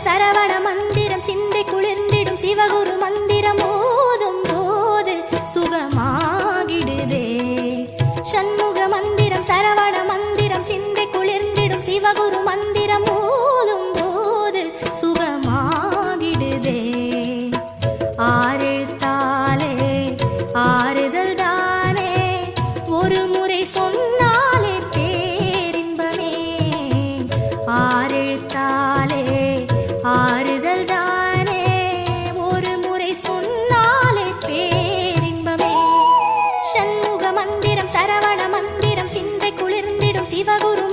சரவண மந்திரம் சிந்தை குளிர்ந்திடும் சிவகுரு மந்திரம் ஓதும் போது சுகமாகிடுதே. சண்முக மந்திரம் சரவண மந்திரம் சிந்தை குளிர்ந்திடும் சிவகுரு மந்திரம் ஓதும் போது சுகமாகிடுதே. ஆரெழுத்தாலே ஆறுதல் தானே, ஒரு முறை சொன்னாலே பேரின்பமே. ஆரெழுத்தாலே ஆறுதல் தானே, ஒரு முறை சொன்னாலே பேரின்பமே. சண்முக மந்திரம் சரவண மந்திரம் சிந்தை குளிர்ந்திடும் சிவகுரு